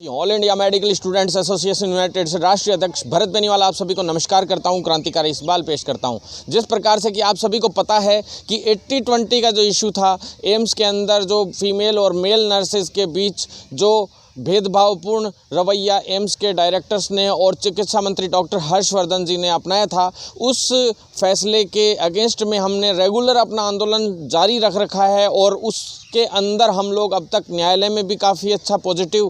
All India medical students association United से राष्ट्रीय अध्यक्ष भरत बेनीवाला आप सभी को नमस्कार करता हूं, क्रांतिकारी इकबाल पेश करता हूं। जिस प्रकार से कि आप सभी को पता है कि 80-20 का जो इशू था, एम्स के अंदर जो फीमेल और मेल नर्सेज के बीच जो भेदभावपूर्ण रवैया एम्स के डायरेक्टर्स ने और चिकित्सा मंत्री डॉक्टर हर्षवर्धन जी ने अपनाया था, उस फैसले के अगेंस्ट में हमने रेगुलर अपना आंदोलन जारी रख रखा है और उसके अंदर हम लोग अब तक न्यायालय में भी काफ़ी अच्छा पॉजिटिव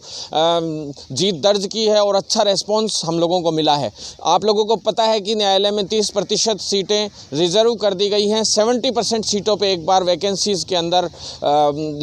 जीत दर्ज की है और अच्छा रेस्पॉन्स हम लोगों को मिला है। आप लोगों को पता है कि न्यायालय में 30% सीटें रिजर्व कर दी गई हैं। 70% सीटों पे एक बार वैकेंसीज़ के अंदर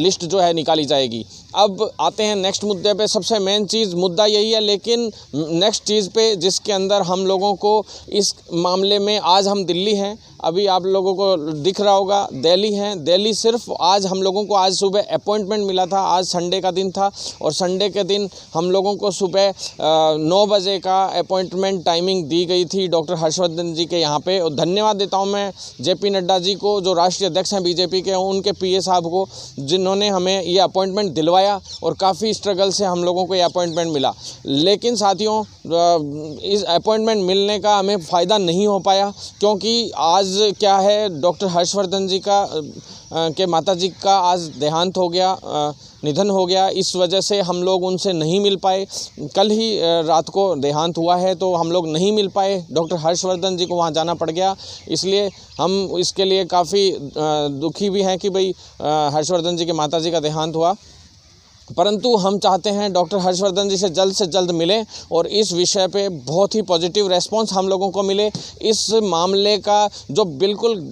लिस्ट जो है निकाली जाएगी। अब आते हैं नेक्स्ट मुद्दे पे। सबसे मेन चीज़ मुद्दा यही है, लेकिन नेक्स्ट चीज़ पे जिसके अंदर हम लोगों को इस मामले में, आज हम दिल्ली हैं, अभी आप लोगों को दिख रहा होगा दिल्ली हैं। दिल्ली सिर्फ आज हम लोगों को आज सुबह अपॉइंटमेंट मिला था। आज संडे का दिन था और संडे के दिन हम लोगों को सुबह 9 बजे का अपॉइंटमेंट टाइमिंग दी गई थी डॉक्टर हर्षवर्धन जी के यहाँ पे। और धन्यवाद देता हूँ मैं JP नड्डा जी को, जो राष्ट्रीय अध्यक्ष हैं BJP के, उनके PA साहब को, जिन्होंने हमें ये अपॉइंटमेंट दिलवाया और काफ़ी स्ट्रगल से हम लोगों को ये अपॉइंटमेंट मिला। लेकिन साथियों, इस अपॉइंटमेंट मिलने का हमें फ़ायदा नहीं हो पाया, क्योंकि आज क्या है, डॉक्टर हर्षवर्धन जी का के माता जी का आज देहांत हो गया, निधन हो गया। इस वजह से हम लोग उनसे नहीं मिल पाए। कल ही रात को देहांत हुआ है, तो हम लोग नहीं मिल पाए। डॉक्टर हर्षवर्धन जी को वहाँ जाना पड़ गया, इसलिए हम इसके लिए काफ़ी दुखी भी हैं कि भाई हर्षवर्धन जी के माता जी का देहांत हुआ। परंतु हम चाहते हैं डॉक्टर हर्षवर्धन जी से जल्द मिलें और इस विषय पे बहुत ही पॉजिटिव रेस्पॉन्स हम लोगों को मिले। इस मामले का जो बिल्कुल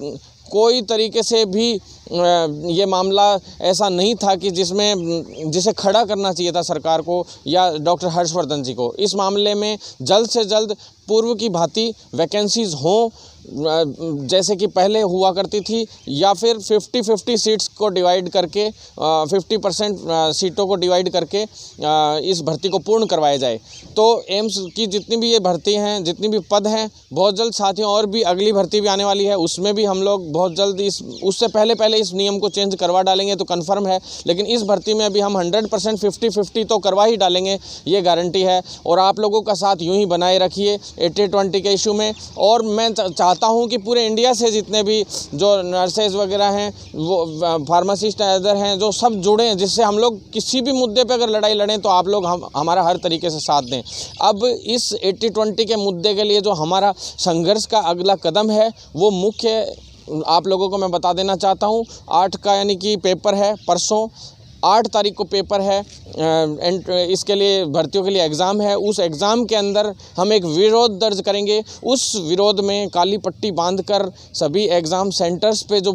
कोई तरीके से भी ये मामला ऐसा नहीं था कि जिसे खड़ा करना चाहिए था सरकार को या डॉक्टर हर्षवर्धन जी को। इस मामले में जल्द से जल्द पूर्व की भांति वैकेंसीज़ हों, जैसे कि पहले हुआ करती थी, या फिर 50-50 सीट्स को डिवाइड करके 50% सीटों को डिवाइड करके इस भर्ती को पूर्ण करवाया जाए। तो एम्स की जितनी भी ये भर्ती हैं, जितनी भी पद हैं, बहुत जल्द साथियों और भी अगली भर्ती भी आने वाली है, उसमें भी हम लोग बहुत जल्द उससे पहले इस नियम को चेंज करवा डालेंगे तो कन्फर्म है। लेकिन इस भर्ती में अभी हम 100% 50-50 तो करवा ही डालेंगे, ये गारंटी है। और आप लोगों का साथ यूँ ही बनाए रखिए 80-20 के इशू में। और मैं चाहता हूं कि पूरे इंडिया से जितने भी जो नर्सेज वगैरह हैं, वो फार्मासिस्ट अदर हैं, जो सब जुड़े हैं, जिससे हम लोग किसी भी मुद्दे पे अगर लड़ाई लड़ें तो आप लोग हमारा हर तरीके से साथ दें। अब इस 80-20 के मुद्दे के लिए जो हमारा संघर्ष का अगला कदम है, वो मुख्य आप लोगों को मैं बता देना चाहता हूँ। 8 का यानी कि पेपर है, परसों 8 तारीख को पेपर है, इसके लिए भर्तियों के लिए एग्ज़ाम है। उस एग्ज़ाम के अंदर हम एक विरोध दर्ज करेंगे। उस विरोध में काली पट्टी बांधकर सभी एग्ज़ाम सेंटर्स पे जो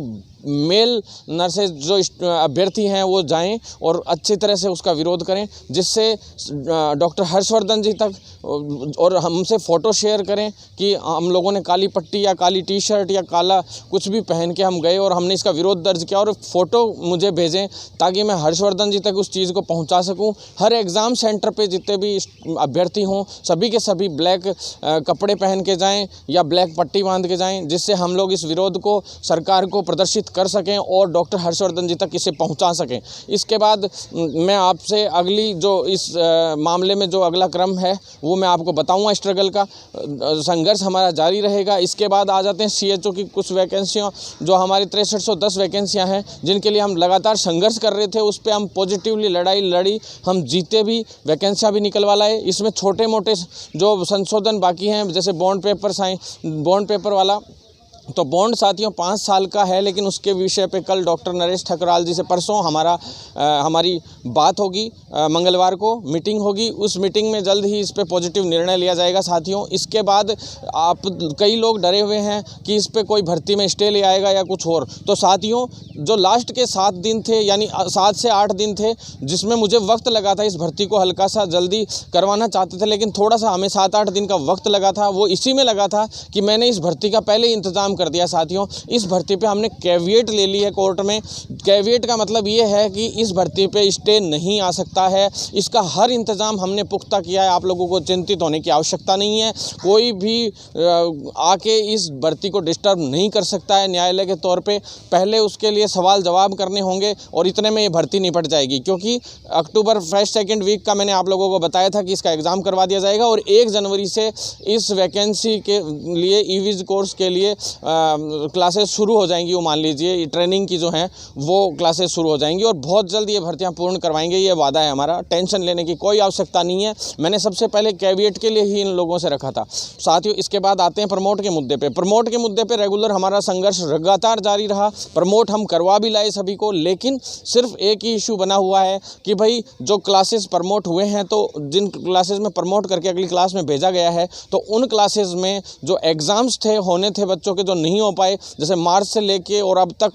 मेल नर्सेज जो अभ्यर्थी हैं वो जाएं और अच्छी तरह से उसका विरोध करें, जिससे डॉक्टर हर्षवर्धन जी तक और हमसे फ़ोटो शेयर करें कि हम लोगों ने काली पट्टी या काली टी-शर्ट या काला कुछ भी पहन के हम गए और हमने इसका विरोध दर्ज किया, और फ़ोटो मुझे भेजें ताकि मैं हर्षवर्धन जी तक उस चीज़ को पहुंचा सकूं। हर एग्ज़ाम सेंटर पे जितने भी अभ्यर्थी हों, सभी के सभी ब्लैक कपड़े पहन के जाएँ या ब्लैक पट्टी बांध के जाएँ, जिससे हम लोग इस विरोध को सरकार को प्रदर्शित कर सकें और डॉक्टर हर्षवर्धन जी तक इसे पहुंचा सकें। इसके बाद मैं आपसे अगली जो इस मामले में जो अगला क्रम है वो मैं आपको बताऊंगा। स्ट्रगल का संघर्ष हमारा जारी रहेगा। इसके बाद आ जाते हैं CHO की कुछ वैकेंसियां, जो हमारी 6310 वैकेंसियां हैं, जिनके लिए हम लगातार संघर्ष कर रहे थे। उस पर हम पॉजिटिवली लड़ाई लड़ी, हम जीते भी, वैकेंसियाँ भी निकलवा लाए। इसमें छोटे मोटे जो संशोधन बाकी हैं, जैसे बॉन्ड पेपर वाला, तो बॉन्ड साथियों 5 साल का है, लेकिन उसके विषय पे कल डॉक्टर नरेश ठकराल जी से परसों हमारी बात होगी। मंगलवार को मीटिंग होगी। उस मीटिंग में जल्द ही इस पे पॉजिटिव निर्णय लिया जाएगा साथियों। इसके बाद कई लोग डरे हुए हैं कि इस पे कोई भर्ती में स्टे ले आएगा या कुछ और। तो साथियों, जो लास्ट के 7 दिन थे, यानी 7 से 8 दिन थे, जिसमें मुझे वक्त लगा था, इस भर्ती को हल्का सा जल्दी करवाना चाहते थे, लेकिन थोड़ा सा हमें 7-8 दिन का वक्त लगा था। वो इसी में लगा था कि मैंने इस भर्ती का पहले इंतज़ाम कर दिया साथियों। इस भर्ती पे हमने कैविएट ले ली है कोर्ट में। कैविएट का मतलब ये है कि इस भर्ती पे स्टे नहीं आ सकता है। इसका हर इंतज़ाम हमने पुख्ता किया है, आप लोगों को चिंतित होने की आवश्यकता नहीं है। कोई भी आके इस भर्ती को डिस्टर्ब नहीं कर सकता है न्यायालय के तौर पे। पहले उसके लिए सवाल जवाब करने होंगे और इतने में ये भर्ती निपट जाएगी, क्योंकि अक्टूबर फर्स्ट सेकंड वीक का मैंने आप लोगों को बताया था कि इसका एग्ज़ाम करवा दिया जाएगा और 1 जनवरी से इस वैकेंसी के लिए ईविज़ कोर्स के लिए क्लासेस शुरू हो जाएंगी। वो मान लीजिए ट्रेनिंग की जो हैं वो क्लासेस शुरू हो जाएंगी और बहुत जल्द ये भर्तियाँ पूर्ण करवाएंगे, ये वादा है हमारा। टेंशन लेने की कोई आवश्यकता नहीं है। मैंने सबसे पहले कैविएट के लिए ही इन लोगों से रखा था। साथियों, इसके बाद आते हैं प्रमोट के मुद्दे पे। प्रमोट के मुद्दे पे रेगुलर हमारा संघर्ष लगातार जारी रहा। प्रमोट हम करवा भी लाए सभी को, लेकिन सिर्फ एक ही इशू बना हुआ है कि भाई जो क्लासेस प्रमोट हुए हैं, तो जिन क्लासेस में प्रमोट करके अगली क्लास में भेजा गया है, तो उन क्लासेस में जो एग्ज़ाम्स होने थे बच्चों के, जो नहीं हो पाए, जैसे मार्च से लेके और अब तक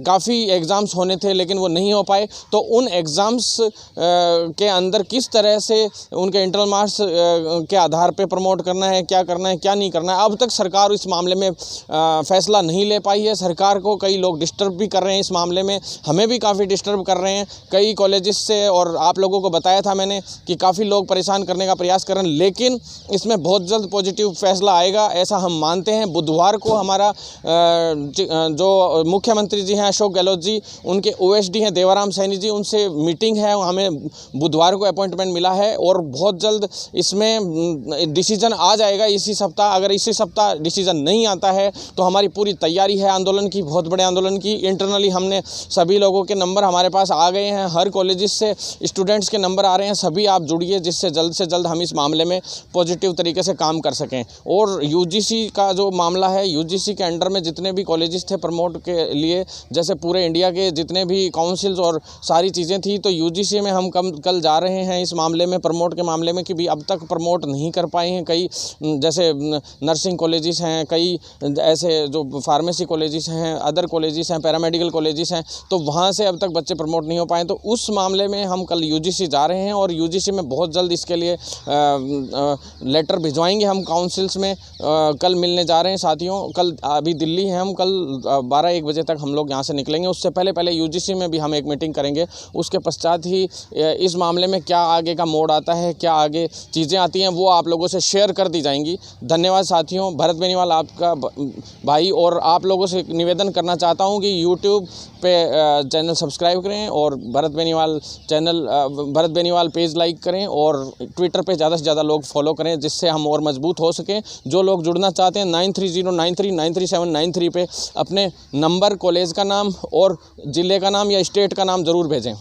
काफ़ी एग्ज़ाम्स होने थे लेकिन वो नहीं हो पाए, तो उन एग्ज़ाम्स के अंदर किस तरह से उनके इंटरनल मार्क्स के आधार पे प्रमोट करना है, क्या करना है, क्या नहीं करना है, अब तक सरकार इस मामले में फ़ैसला नहीं ले पाई है। सरकार को कई लोग डिस्टर्ब भी कर रहे हैं इस मामले में, हमें भी काफ़ी डिस्टर्ब कर रहे हैं कई कॉलेजेस से, और आप लोगों को बताया था मैंने कि काफ़ी लोग परेशान करने का प्रयास कर रहे हैं, लेकिन इसमें बहुत जल्द पॉजिटिव फैसला आएगा ऐसा हम मानते हैं। बुधवार को हमारा जो मुख्यमंत्री जी हैं अशोक गहलोत जी, उनके ओएसडी हैं देवाराम सैनी जी, उनसे मीटिंग है, हमें बुधवार को अपॉइंटमेंट मिला है और बहुत जल्द इसमें डिसीजन आ जाएगा इसी सप्ताह। अगर इसी सप्ताह डिसीजन नहीं आता है तो हमारी पूरी तैयारी है आंदोलन की, बहुत बड़े आंदोलन की। इंटरनली हमने सभी लोगों के नंबर हमारे पास आ गए हैं, हर कॉलेजेस से स्टूडेंट्स के नंबर आ रहे हैं। सभी आप जुड़िए जिससे जल्द से जल्द हम इस मामले में पॉजिटिव तरीके से काम कर सकें। और यूजीसी का जो मामला है, यूजीसी के अंडर में जितने भी कॉलेजेस थे प्रमोट के लिए, जैसे पूरे इंडिया के जितने भी काउंसिल्स और सारी चीज़ें थी, तो यूजीसी में हम कल जा रहे हैं इस मामले में, प्रमोट के मामले में, कि भी अब तक प्रमोट नहीं कर पाए हैं कई, जैसे नर्सिंग कॉलेजेस हैं, कई ऐसे जो फार्मेसी कॉलेजेस हैं, अदर कॉलेजेस हैं, पैरामेडिकल कॉलेजेस हैं, तो वहाँ से अब तक बच्चे प्रमोट नहीं हो पाए। तो उस मामले में हम कल यूजीसी जा रहे हैं और यूजीसी में बहुत जल्द इसके लिए लेटर भिजवाएंगे हम काउंसिल्स में। कल मिलने जा रहे हैं साथियों, कल अभी दिल्ली हैं हम, कल 12-1 बजे तक हम लोग यहाँ से निकलेंगे। उससे पहले यूजीसी में भी हम एक मीटिंग करेंगे, उसके पश्चात ही इस मामले में क्या आगे का मोड़ आता है, क्या आगे चीज़ें आती हैं, वो आप लोगों से शेयर कर दी जाएंगी। धन्यवाद साथियों। भरत बेनीवाल आपका भाई, और आप लोगों से निवेदन करना चाहता हूँ कि यूट्यूब पे चैनल सब्सक्राइब करें और भरत बेनीवाल पेज लाइक करें और ट्विटर पे ज़्यादा से ज़्यादा लोग फॉलो करें, जिससे हम और मजबूत हो सकें। जो लोग जुड़ना चाहते हैं 9309393793 पे अपने नंबर, कॉलेज का नाम और ज़िले का नाम या स्टेट का नाम ज़रूर भेजें।